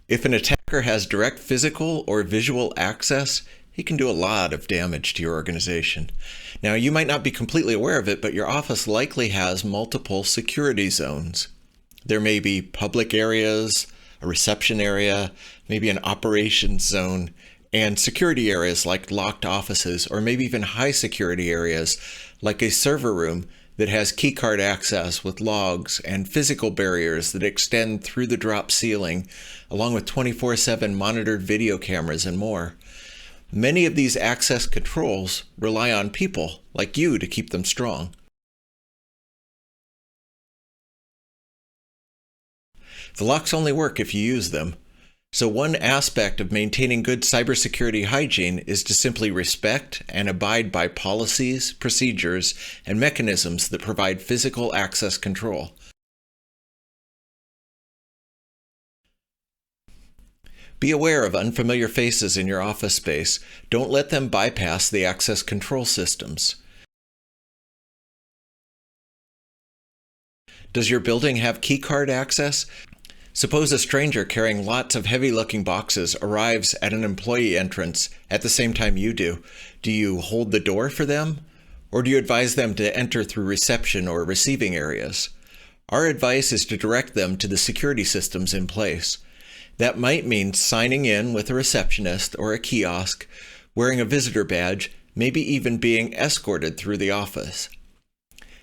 If an attacker has direct physical or visual access, he can do a lot of damage to your organization. Now, you might not be completely aware of it, but your office likely has multiple security zones. There may be public areas, a reception area, maybe an operations zone, and security areas like locked offices, or maybe even high security areas like a server room that has keycard access with logs and physical barriers that extend through the drop ceiling, along with 24/7 monitored video cameras and more. Many of these access controls rely on people like you to keep them strong. The locks only work if you use them. So one aspect of maintaining good cybersecurity hygiene is to simply respect and abide by policies, procedures, and mechanisms that provide physical access control. Be aware of unfamiliar faces in your office space. Don't let them bypass the access control systems. Does your building have keycard access? Suppose a stranger carrying lots of heavy-looking boxes arrives at an employee entrance at the same time you do. Do you hold the door for them? Or do you advise them to enter through reception or receiving areas? Our advice is to direct them to the security systems in place. That might mean signing in with a receptionist or a kiosk, wearing a visitor badge, maybe even being escorted through the office.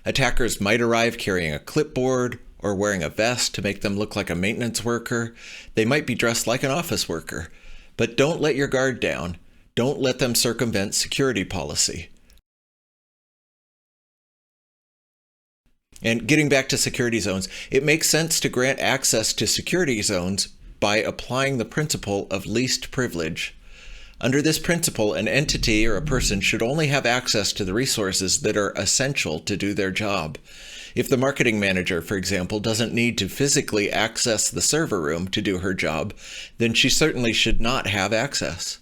Attackers might arrive carrying a clipboard or wearing a vest to make them look like a maintenance worker. They might be dressed like an office worker. But don't let your guard down. Don't let them circumvent security policy. And getting back to security zones, it makes sense to grant access to security zones by applying the principle of least privilege. Under this principle, an entity or a person should only have access to the resources that are essential to do their job. If the marketing manager, for example, doesn't need to physically access the server room to do her job, then she certainly should not have access.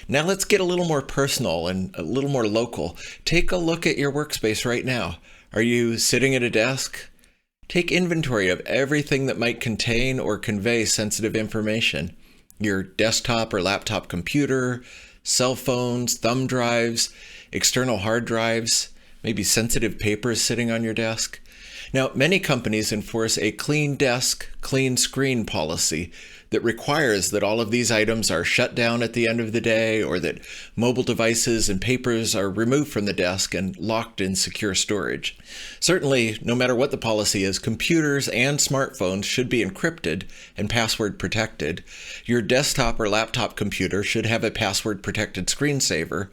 Now let's get a little more personal and a little more local. Take a look at your workspace right now. Are you sitting at a desk? Take inventory of everything that might contain or convey sensitive information. Your desktop or laptop computer, cell phones, thumb drives, external hard drives, maybe sensitive papers sitting on your desk. Now, many companies enforce a clean desk, clean screen policy that requires that all of these items are shut down at the end of the day, or that mobile devices and papers are removed from the desk and locked in secure storage. Certainly, no matter what the policy is, computers and smartphones should be encrypted and password protected. Your desktop or laptop computer should have a password protected screensaver.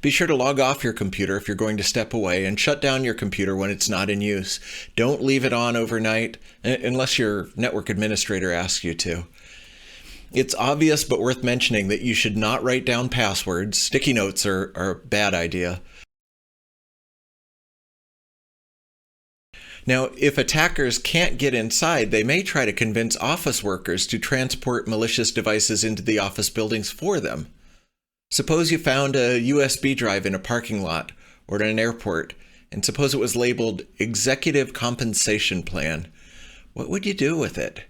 Be sure to log off your computer if you're going to step away, and shut down your computer when it's not in use. Don't leave it on overnight unless your network administrator asks you to. It's obvious but worth mentioning that you should not write down passwords. Sticky notes are a bad idea. Now, if attackers can't get inside, they may try to convince office workers to transport malicious devices into the office buildings for them. Suppose you found a USB drive in a parking lot or at an airport, and suppose it was labeled Executive Compensation Plan. What would you do with it?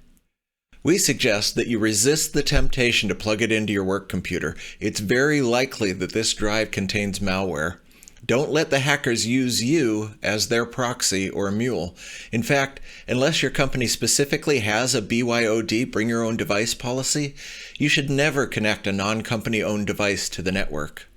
We suggest that you resist the temptation to plug it into your work computer. It's very likely that this drive contains malware. Don't let the hackers use you as their proxy or mule. In fact, unless your company specifically has a BYOD, bring your own device policy, you should never connect a non-company owned device to the network.